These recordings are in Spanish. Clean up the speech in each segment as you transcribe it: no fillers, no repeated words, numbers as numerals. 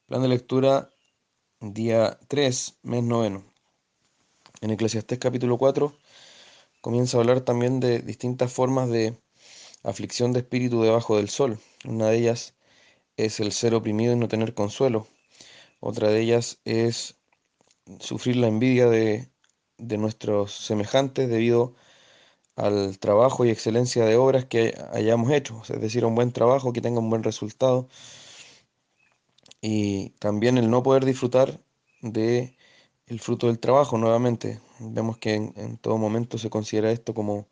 Plan de lectura, día 3, mes noveno. En Eclesiastés capítulo 4 comienza a hablar también de distintas formas de aflicción de espíritu debajo del sol. Una de ellas es el ser oprimido y no tener consuelo. Otra de ellas es sufrir la envidia de nuestros semejantes debido al trabajo y excelencia de obras que hayamos hecho, es decir, un buen trabajo que tenga un buen resultado, y también el no poder disfrutar de el fruto del trabajo nuevamente. Vemos que en todo momento se considera esto como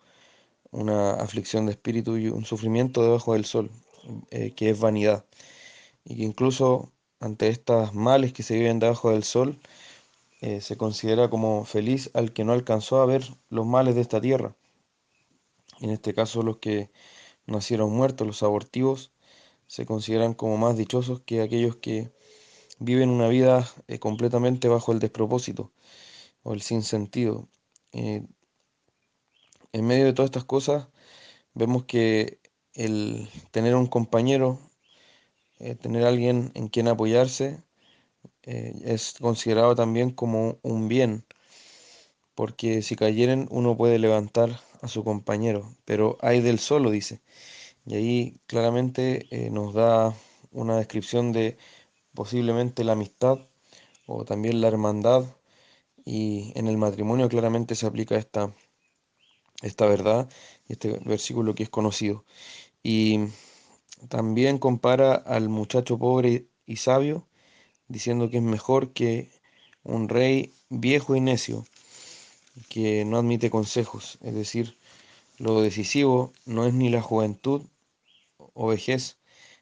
una aflicción de espíritu y un sufrimiento debajo del sol, que es vanidad. Y que incluso ante estas males que se viven debajo del sol, se considera como feliz al que no alcanzó a ver los males de esta tierra. En este caso, los que nacieron muertos, los abortivos, se consideran como más dichosos que aquellos que viven una vida completamente bajo el despropósito o el sinsentido. Eh, en medio de todas estas cosas, vemos que el tener un compañero, tener alguien en quien apoyarse, es considerado también como un bien, porque si cayeren uno puede levantar a su compañero, pero hay del solo, dice. Y ahí claramente nos da una descripción de posiblemente la amistad o también la hermandad, y en el matrimonio claramente se aplica esta verdad y este versículo que es conocido. Y también compara al muchacho pobre y sabio, diciendo que es mejor que un rey viejo y necio, que no admite consejos. Es decir, lo decisivo no es ni la juventud o vejez,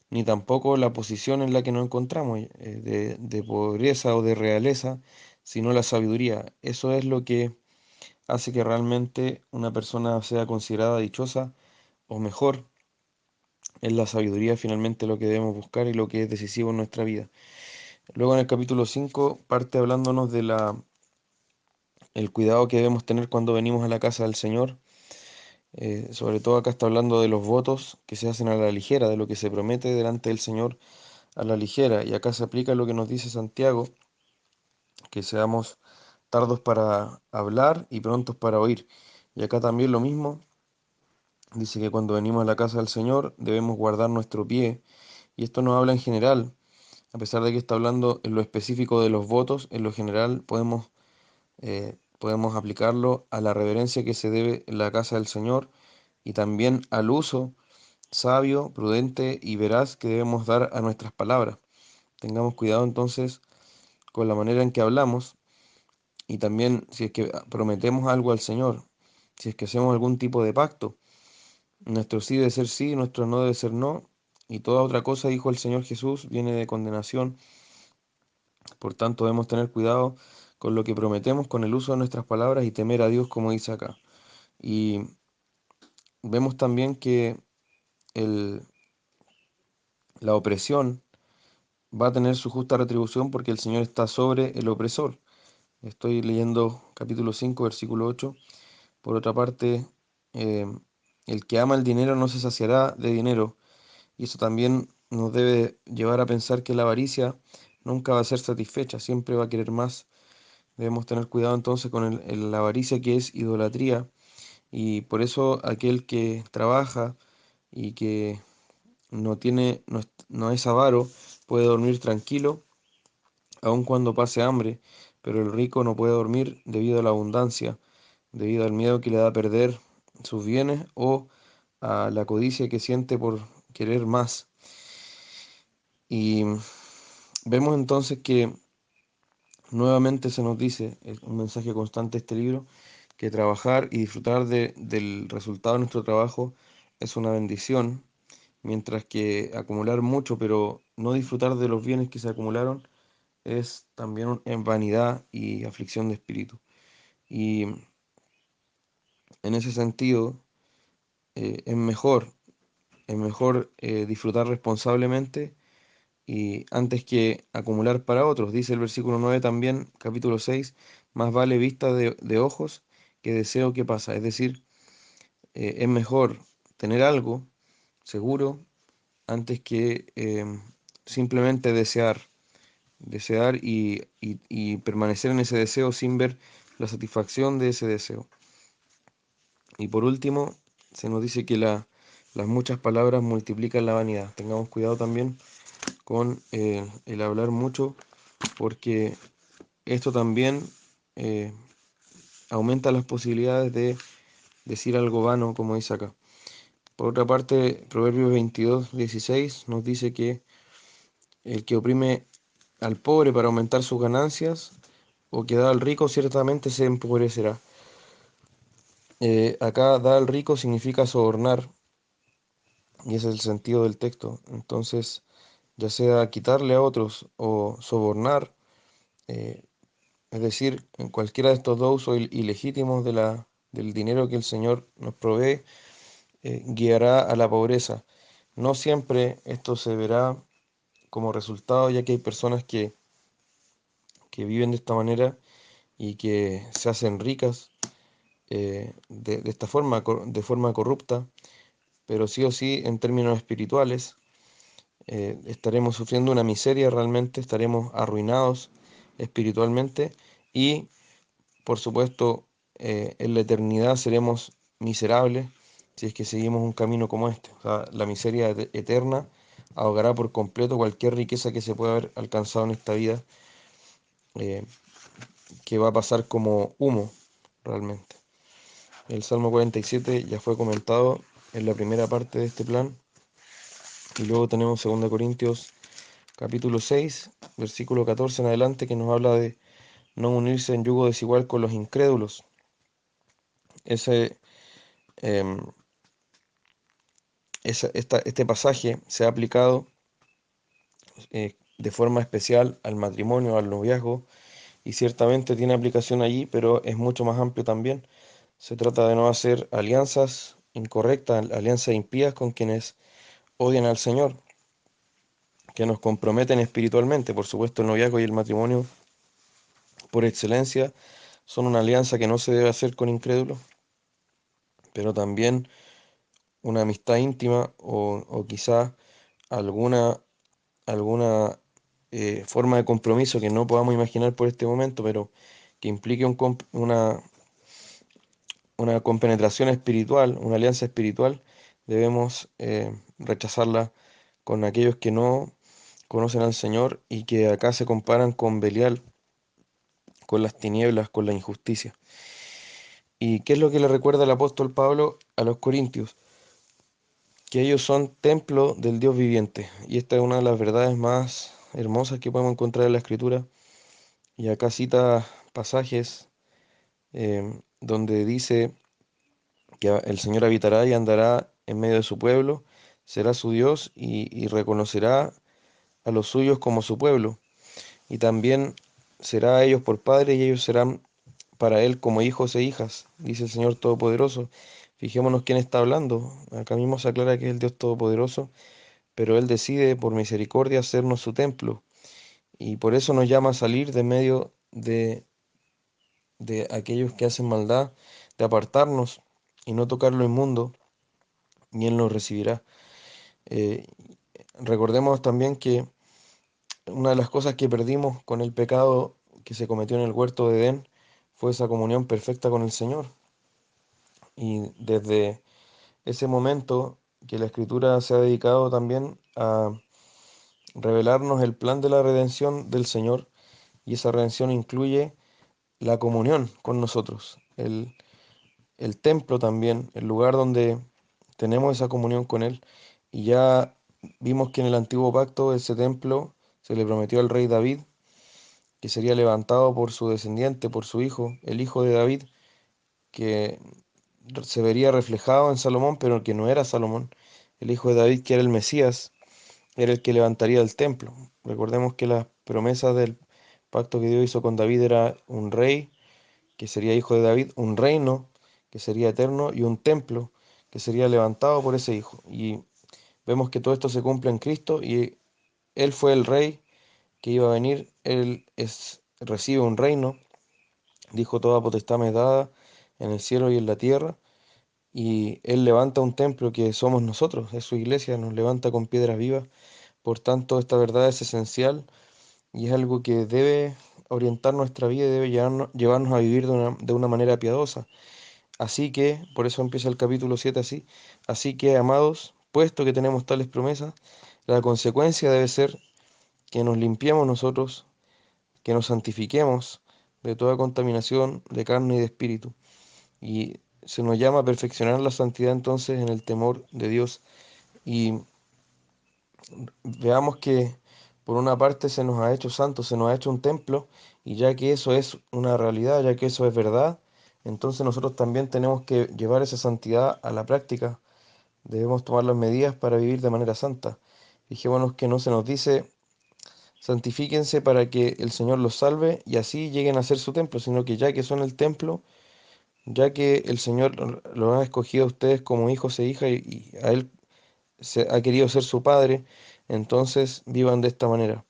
ni tampoco la posición en la que nos encontramos, de pobreza o de realeza, sino la sabiduría. Eso es lo que hace que realmente una persona sea considerada dichosa o mejor. Es la sabiduría finalmente lo que debemos buscar y lo que es decisivo en nuestra vida. Luego en el capítulo 5 parte hablándonos de el cuidado que debemos tener cuando venimos a la casa del Señor. Sobre todo acá está hablando de los votos que se hacen a la ligera, de lo que se promete delante del Señor a la ligera. Y acá se aplica lo que nos dice Santiago, que seamos tardos para hablar y prontos para oír. Y acá también lo mismo, dice que cuando venimos a la casa del Señor debemos guardar nuestro pie. Y esto nos habla en general, a pesar de que está hablando en lo específico de los votos, en lo general podemos aplicarlo a la reverencia que se debe en la casa del Señor y también al uso sabio, prudente y veraz que debemos dar a nuestras palabras. Tengamos cuidado entonces con la manera en que hablamos, y también si es que prometemos algo al Señor, si es que hacemos algún tipo de pacto. Nuestro sí debe ser sí, nuestro no debe ser no, y toda otra cosa, dijo el Señor Jesús, viene de condenación. Por tanto, debemos tener cuidado con lo que prometemos, con el uso de nuestras palabras y temer a Dios, como dice acá. Y vemos también que el- la opresión va a tener su justa retribución porque el Señor está sobre el opresor. Estoy leyendo capítulo 5 versículo 8. Por otra parte, eh, el que ama el dinero no se saciará de dinero, y eso también nos debe llevar a pensar que la avaricia nunca va a ser satisfecha, siempre va a querer más. Debemos tener cuidado entonces con la avaricia, que es idolatría, y por eso aquel que trabaja y que no es avaro puede dormir tranquilo aun cuando pase hambre, pero el rico no puede dormir debido a la abundancia, debido al miedo que le da a perder sus bienes o a la codicia que siente por querer más. Y vemos entonces que nuevamente se nos dice, es un mensaje constante de este libro, que trabajar y disfrutar del resultado de nuestro trabajo es una bendición, mientras que acumular mucho pero no disfrutar de los bienes que se acumularon es también en vanidad y aflicción de espíritu. Y en ese sentido, es mejor disfrutar responsablemente y antes que acumular para otros. Dice el versículo 9 también, capítulo 6, más vale vista de ojos que deseo que pasa. Es decir, es mejor tener algo seguro antes que simplemente desear. desear y permanecer en ese deseo sin ver la satisfacción de ese deseo. Y por último, se nos dice que las muchas palabras multiplican la vanidad. Tengamos cuidado también con el hablar mucho, porque esto también eh, aumenta las posibilidades de decir algo vano, como dice acá. Por otra parte, Proverbios 22:16 nos dice que el que oprime al pobre para aumentar sus ganancias o que da al rico ciertamente se empobrecerá. Acá da al rico significa sobornar, y ese es el sentido del texto. Entonces, ya sea quitarle a otros o sobornar, eh, es decir, en cualquiera de estos dos usos ilegítimos del dinero que el Señor nos provee, guiará a la pobreza. No siempre esto se verá como resultado, ya que hay personas que viven de esta manera y que se hacen ricas de esta forma, de forma corrupta, pero sí o sí en términos espirituales estaremos sufriendo una miseria realmente, estaremos arruinados espiritualmente y por supuesto en la eternidad seremos miserables si es que seguimos un camino como este. O sea, la miseria eterna ahogará por completo cualquier riqueza que se pueda haber alcanzado en esta vida, eh, que va a pasar como humo realmente. El Salmo 47 ya fue comentado en la primera parte de este plan y luego tenemos 2 Corintios capítulo 6, versículo 14 en adelante, que nos habla de no unirse en yugo desigual con los incrédulos. Ese, em, este pasaje se ha aplicado de forma especial al matrimonio, al noviazgo, y ciertamente tiene aplicación allí, pero es mucho más amplio también. Se trata de no hacer alianzas incorrectas, alianzas impías con quienes odian al Señor, que nos comprometen espiritualmente. Por supuesto, el noviazgo y el matrimonio, por excelencia, son una alianza que no se debe hacer con incrédulos, pero también una amistad íntima o quizá alguna, alguna forma de compromiso que no podamos imaginar por este momento, pero que implique una compenetración espiritual, una alianza espiritual, debemos rechazarla con aquellos que no conocen al Señor y que acá se comparan con Belial, con las tinieblas, con la injusticia. ¿Y qué es lo que le recuerda el apóstol Pablo a los corintios? Que ellos son templo del Dios viviente. Y esta es una de las verdades más hermosas que podemos encontrar en la Escritura. Y acá cita pasajes donde dice que el Señor habitará y andará en medio de su pueblo, será su Dios y reconocerá a los suyos como su pueblo. Y también será a ellos por padre y ellos serán para él como hijos e hijas, dice el Señor Todopoderoso. Fijémonos quién está hablando. Acá mismo se aclara que es el Dios Todopoderoso, pero Él decide por misericordia hacernos su templo. Y por eso nos llama a salir de medio de aquellos que hacen maldad, de apartarnos y no tocar lo inmundo, y Él nos recibirá. Eh, Recordemos también que una de las cosas que perdimos con el pecado que se cometió en el huerto de Edén fue esa comunión perfecta con el Señor. Y desde ese momento que la Escritura se ha dedicado también a revelarnos el plan de la redención del Señor, y esa redención incluye la comunión con nosotros, el templo también, el lugar donde tenemos esa comunión con Él. Y ya vimos que en el antiguo pacto ese templo se le prometió al rey David, que sería levantado por su descendiente, por su hijo, el hijo de David, que se vería reflejado en Salomón, pero que no era Salomón. El hijo de David, que era el Mesías, era el que levantaría el templo. Recordemos que las promesas del pacto que Dios hizo con David era un rey, que sería hijo de David, un reino, que sería eterno, y un templo, que sería levantado por ese hijo. Y vemos que todo esto se cumple en Cristo, y Él fue el rey que iba a venir, recibe un reino, dijo toda potestad me es dada en el cielo y en la tierra, y Él levanta un templo que somos nosotros, es su iglesia, nos levanta con piedras vivas. Por tanto, esta verdad es esencial y es algo que debe orientar nuestra vida y debe llevarnos a vivir de una manera piadosa. Así que, por eso empieza el capítulo 7 así, así que, amados, puesto que tenemos tales promesas, la consecuencia debe ser que nos limpiemos nosotros, que nos santifiquemos de toda contaminación de carne y de espíritu. Y se nos llama a perfeccionar la santidad entonces en el temor de Dios. Y veamos que por una parte se nos ha hecho santo, se nos ha hecho un templo, y ya que eso es una realidad, ya que eso es verdad, entonces nosotros también tenemos que llevar esa santidad a la práctica. Debemos tomar las medidas para vivir de manera santa. Fijémonos que no se nos dice santifíquense para que el Señor los salve y así lleguen a ser su templo, sino que ya que son el templo, ya que el Señor los ha escogido a ustedes como hijos e hijas y a Él se ha querido ser su Padre, entonces vivan de esta manera.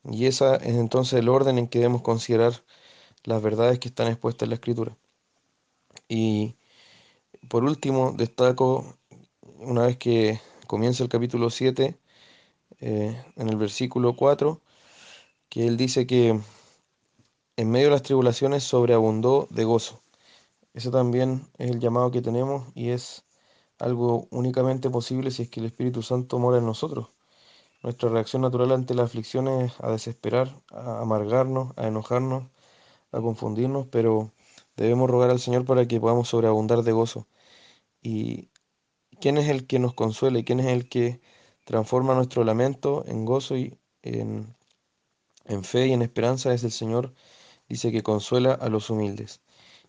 Y esa es entonces el orden en que debemos considerar las verdades que están expuestas en la Escritura. Y por último, destaco, una vez que comienza el capítulo 7, en el versículo 4, que él dice que en medio de las tribulaciones sobreabundó de gozo. Eso también es el llamado que tenemos y es algo únicamente posible si es que el Espíritu Santo mora en nosotros. Nuestra reacción natural ante la aflicción es a desesperar, a amargarnos, a enojarnos, a confundirnos, pero debemos rogar al Señor para que podamos sobreabundar de gozo. ¿Y quién es el que nos consuela y quién es el que transforma nuestro lamento en gozo y en fe y en esperanza? Es el Señor, dice que consuela a los humildes.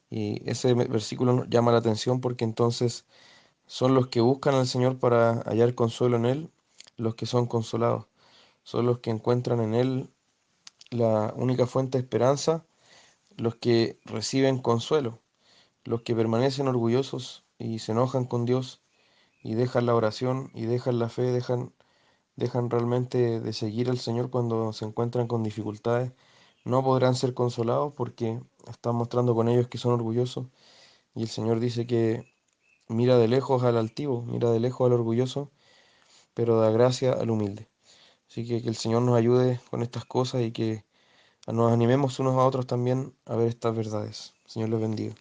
Y ese versículo nos llama la atención porque entonces son los que buscan al Señor para hallar consuelo en Él, los que son consolados. Son los que encuentran en Él la única fuente de esperanza, los que reciben consuelo, los que permanecen orgullosos y se enojan con Dios y dejan la oración y dejan la fe, dejan realmente de seguir al Señor cuando se encuentran con dificultades, no podrán ser consolados porque están mostrando con ellos que son orgullosos. Y el Señor dice que mira de lejos al altivo, mira de lejos al orgulloso, pero da gracia al humilde. Así que el Señor nos ayude con estas cosas y que nos animemos unos a otros también a ver estas verdades. Señor les bendiga.